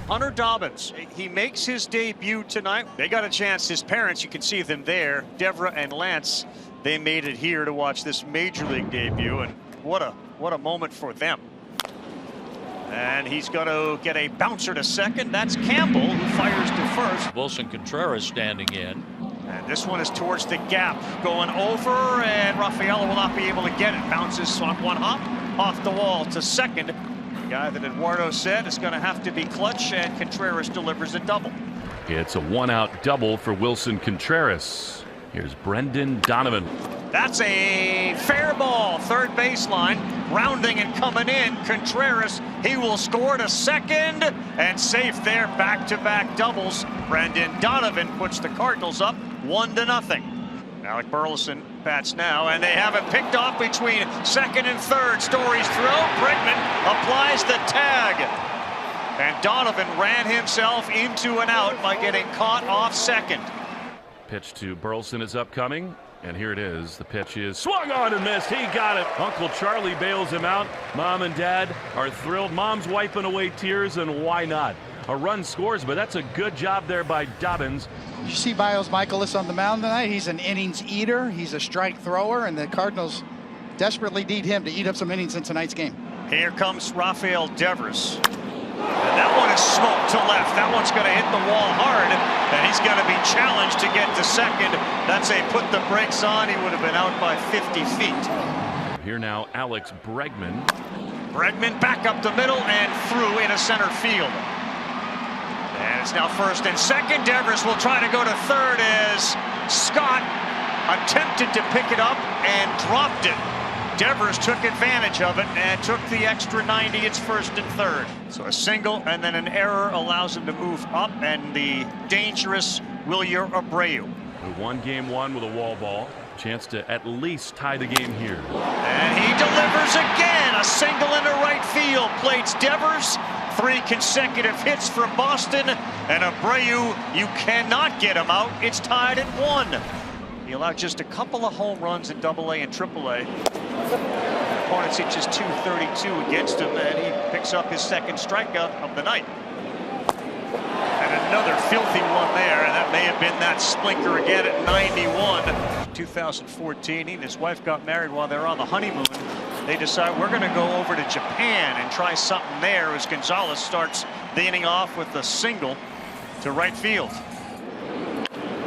Hunter Dobbins, he makes his debut tonight. They got a chance. His parents, you can see them there, Devra and Lance, they made it here to watch this major league debut, and what a moment for them. And he's going to get a bouncer to second. That's Campbell, who fires to first. Wilson Contreras standing in. And this one is towards the gap, going over, and Rafaela will not be able to get it. Bounces on one hop off the wall to second. The guy that Eduardo said is going to have to be clutch, and Contreras delivers a double. It's a one-out double for Wilson Contreras. Here's Brendan Donovan. That's a fair ball, third baseline, rounding and coming in. Contreras, he will score to second, and safe there, back-to-back doubles. Brendan Donovan puts the Cardinals up 1-0. Alec Burleson bats now, and they have it picked off between second and third. Story's throw, Bregman applies the tag. And Donovan ran himself into an out by getting caught off second. Pitch to Burleson is upcoming, and here it is. The pitch is swung on and missed. He got it. Uncle Charlie bails him out. Mom and Dad are thrilled. Mom's wiping away tears, and why not? A run scores, but that's a good job there by Dobbins. You see Bios Michaelis on the mound tonight. He's an innings eater. He's a strike thrower, and the Cardinals desperately need him to eat up some innings in tonight's game. Here comes Rafael Devers. And that one is smoked to left. That one's going to hit the wall hard, and he's going to be challenged to get to second. That's a put the brakes on. He would have been out by 50 feet. Here now, Alex Bregman. Bregman back up the middle and through into center field. And it's now first and second. Devers will try to go to third as Scott attempted to pick it up and dropped it. Devers took advantage of it and took the extra 90. It's first and third. So a single and then an error allows him to move up, and the dangerous Wilyer Abreu. Who won game one with a wall ball. Chance to at least tie the game here. And he delivers again. A single into right field. Plates Devers. 3 consecutive hits for Boston. And Abreu, you cannot get him out. It's tied at 1. He allowed just a couple of home runs in AA and AAA. Opponents hit just 232 against him, and he picks up his second strikeout of the night. And another filthy one there, and that may have been that splinker again at 91. 2014, he and his wife got married while they were on the honeymoon. They decide we're going to go over to Japan and try something there as Gonzalez starts the inning off with a single to right field.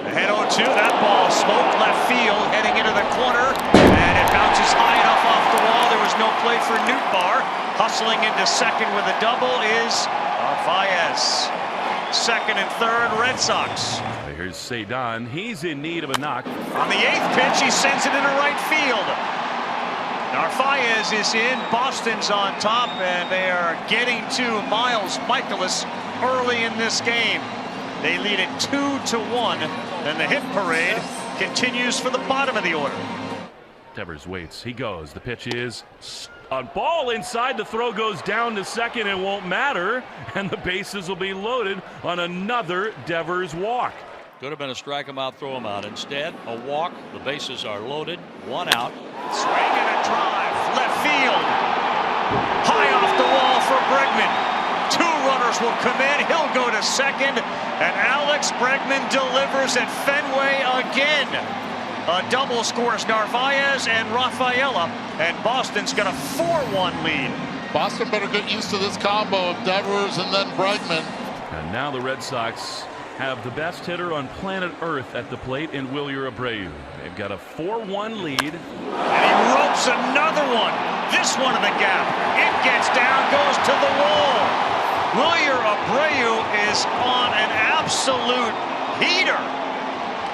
Ahead 0-2, that ball smoked left field, heading into the corner, and it bounces high enough off the wall. There was no play for Nootbaar. Hustling into second with a double is Narvaez. Second and third, Red Sox. Here's Cedon. He's in need of a knock. On the 8th pitch, he sends it into right field. Narvaez is in. Boston's on top, and they are getting to Miles Michaelis early in this game. They lead it 2-1. Then the hit parade continues for the bottom of the order. Devers waits. He goes. The pitch is a ball inside. The throw goes down to second. It won't matter. And the bases will be loaded on another Devers walk. Could have been a strike him out, throw him out. Instead, a walk. The bases are loaded. 1 out. Swing and a drive. Left field. High off the wall for Bregman. 2 runners will come in. He'll go to second. And Alex Bregman delivers at Fenway again. A double scores Narvaez and Rafaela. And Boston's got a 4-1 lead. Boston better get used to this combo of Devers and then Bregman. And now the Red Sox have the best hitter on planet Earth at the plate in Wilyer Abreu. They've got a 4-1 lead. And he ropes another one. This one in the gap. It gets down, goes to the wall. Wilyer Abreu is on an absolute heater.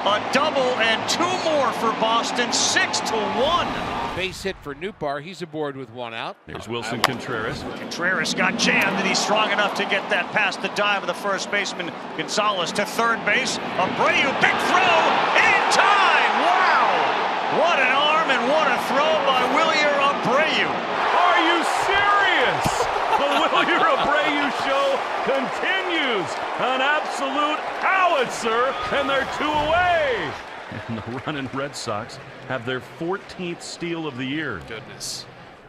A double and 2 more for Boston, 6-1. Base hit for Nootbaar. He's aboard with 1 out. There's Wilson Contreras. Contreras got jammed, and he's strong enough to get that past the dive of the first baseman Gonzalez to third base. Abreu, big throw in time. Wow! What an arm and what a throw by Wilyer Abreu. Are you serious? The Wilyer Abreu show continues. An absolute howitzer, and they're 2 away. And the running Red Sox have their 14th steal of the year. Goodness.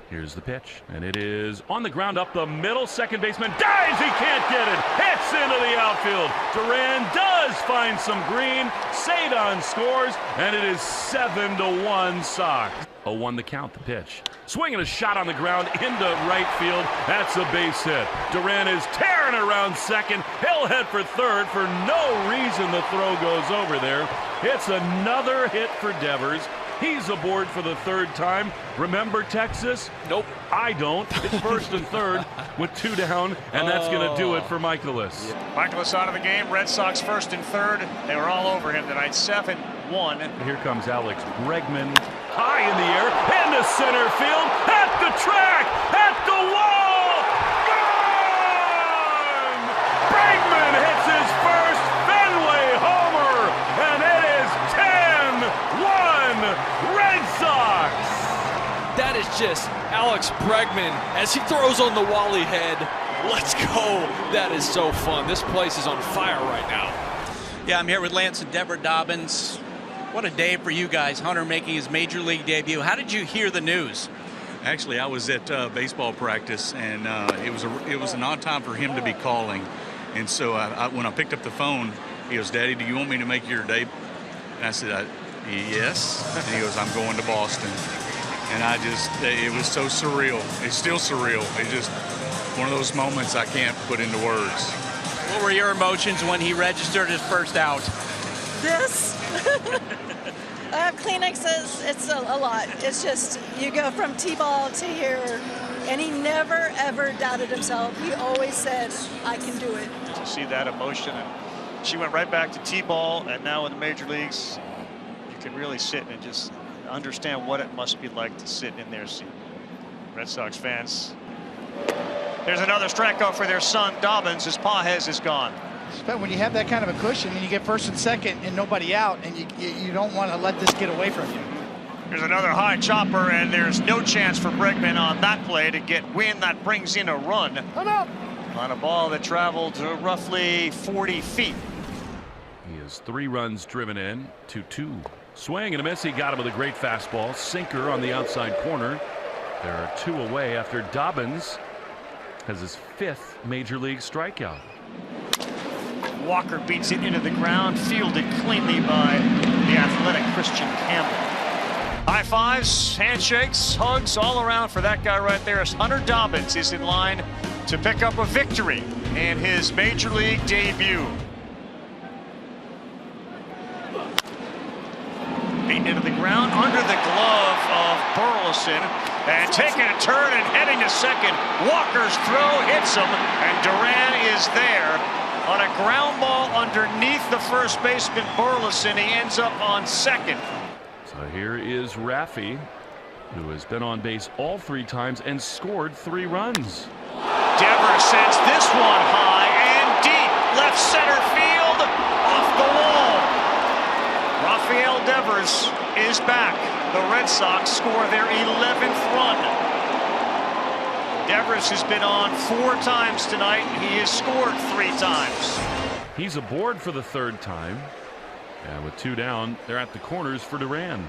Here's the pitch, and it is on the ground up the middle. Second baseman dives, he can't get it. Hits into the outfield. Duran does find some green. Cedon scores, and it is 7-1 Sox. 0-1 the count, the pitch. Swinging a shot on the ground into right field. That's a base hit. Duran is tearing around second. He'll head for third. For no reason, the throw goes over there. It's another hit for Devers. He's aboard for the third time. Remember Texas? Nope. I don't. It's first and third with 2 down, and that's going to do it for Michaelis. Michaelis out of the game. Red Sox first and third. They were all over him tonight. 7-1. Here comes Alex Bregman. High in the air, into center field, at the track, at the wall. Gone! Bregman hits his first Fenway homer, and it is 10-1 Red Sox. That is just Alex Bregman as he throws on the Wally head. Let's go. That is so fun. This place is on fire right now. Yeah, I'm here with Lance and Deborah Dobbins. What a day for you guys. Hunter making his major league debut. How did you hear the news? Actually, I was at baseball practice, and it was an odd time for him to be calling. And so when I picked up the phone, he goes, "Daddy, do you want me to make your debut?" And I said, "Yes." And he goes, "I'm going to Boston." And it was so surreal. It's still surreal. It's just one of those moments I can't put into words. What were your emotions when he registered his first out? This? I have Kleenexes. It's a lot. It's just, you go from T-ball to here, and he never, ever doubted himself. He always said, I can do it. To see that emotion, and she went right back to T-ball, and now in the major leagues, you can really sit and just understand what it must be like to sit in their seat. Red Sox fans. There's another strikeout for their son, Dobbins, as Pages is gone. But when you have that kind of a cushion and you get first and second and nobody out, and you don't want to let this get away from you. There's another high chopper, and there's no chance for Bregman on that play to get wind. That brings in a run on a ball that traveled roughly 40 feet. He has 3 runs driven in, 2-2. Swing and a miss. He got him with a great fastball. Sinker on the outside corner. There are 2 away after Dobbins has his 5th major league strikeout. Walker beats it into the ground, fielded cleanly by the athletic Christian Campbell. High fives, handshakes, hugs all around for that guy right there as Hunter Dobbins is in line to pick up a victory in his major league debut. Beaten into the ground under the glove of Burleson, and taking a turn and heading to second. Walker's throw hits him, and Duran is there. On a ground ball underneath the first baseman, Burleson, he ends up on second. So here is Raffy, who has been on base all 3 times and scored 3 runs. Devers sends this one high and deep. Left center field, off the wall. Rafael Devers is back. The Red Sox score their 11th run. Devers has been on 4 times tonight. He has scored 3 times. He's aboard for the 3rd time. And with 2 down, they're at the corners for Duran.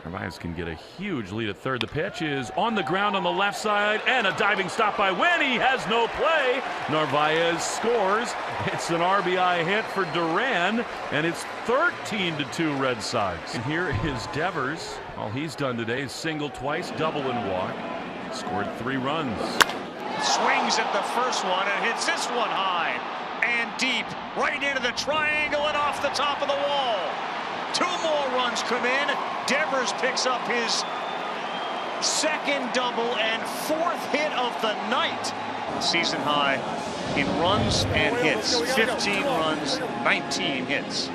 Narvaez can get a huge lead at third. The pitch is on the ground on the left side, and a diving stop by Wynn. He has no play. Narvaez scores. It's an RBI hit for Duran, and it's 13-2 Red Sox. And here is Devers. All he's done today is single twice, double and walk. Scored 3 runs. Swings at the first one and hits this one high and deep, right into the triangle and off the top of the wall. 2 more runs come in. Devers picks up his 2nd double and 4th hit of the night. Season high in runs and hits. 15 runs, 19 hits.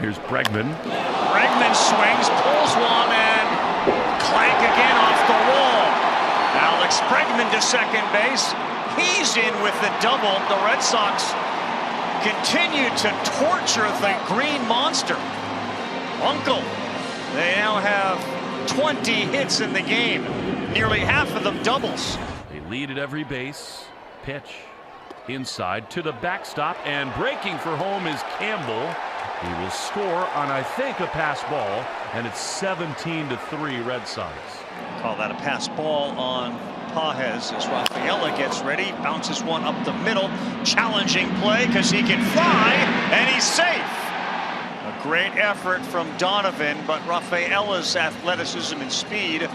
Here's Bregman. Bregman swings, pulls one, and clank again off the wall. Alex Bregman to second base. He's in with the double. The Red Sox continue to torture the Green Monster. Uncle. They now have 20 hits in the game. Nearly half of them doubles. They lead at every base. Pitch inside to the backstop, and breaking for home is Campbell. He will score on, I think, a pass ball, and it's 17-3 Red Sox. Call that a pass ball on Pages as Rafaela gets ready, bounces one up the middle. Challenging play because he can fly, and he's safe. A great effort from Donovan, but Rafaela's athleticism and speed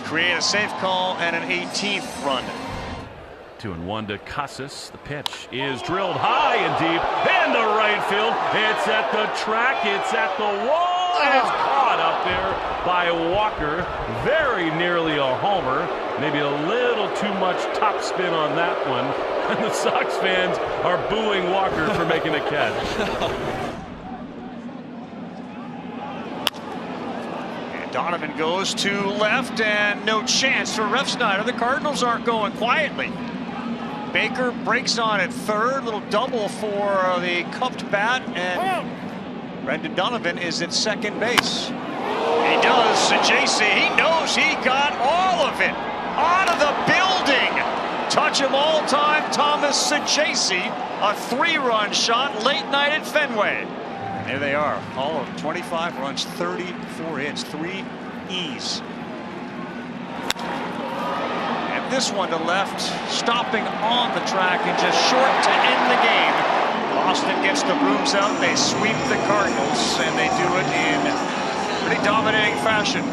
create a safe call and an 18th run. 2-1 to Casas. The pitch is drilled high and deep into right field. It's at the track. It's at the wall. And it's caught up there by Walker. Very nearly a homer. Maybe a little too much topspin on that one. And the Sox fans are booing Walker for making a catch. Donovan goes to left, and no chance for Refsnyder. The Cardinals aren't going quietly. Baker breaks on at third, little double for the cupped bat, and Brendan Donovan is at second base. He does. Sajasi, he knows he got all of it out of the building. Touch him all time, Thomas Sajasi, a 3-run shot late night at Fenway. There they are, all of 25 runs, 34 hits, 3 E's. And this one to left, stopping on the track and just short to end the game. Boston gets the brooms out, they sweep the Cardinals, and they do it in pretty dominating fashion.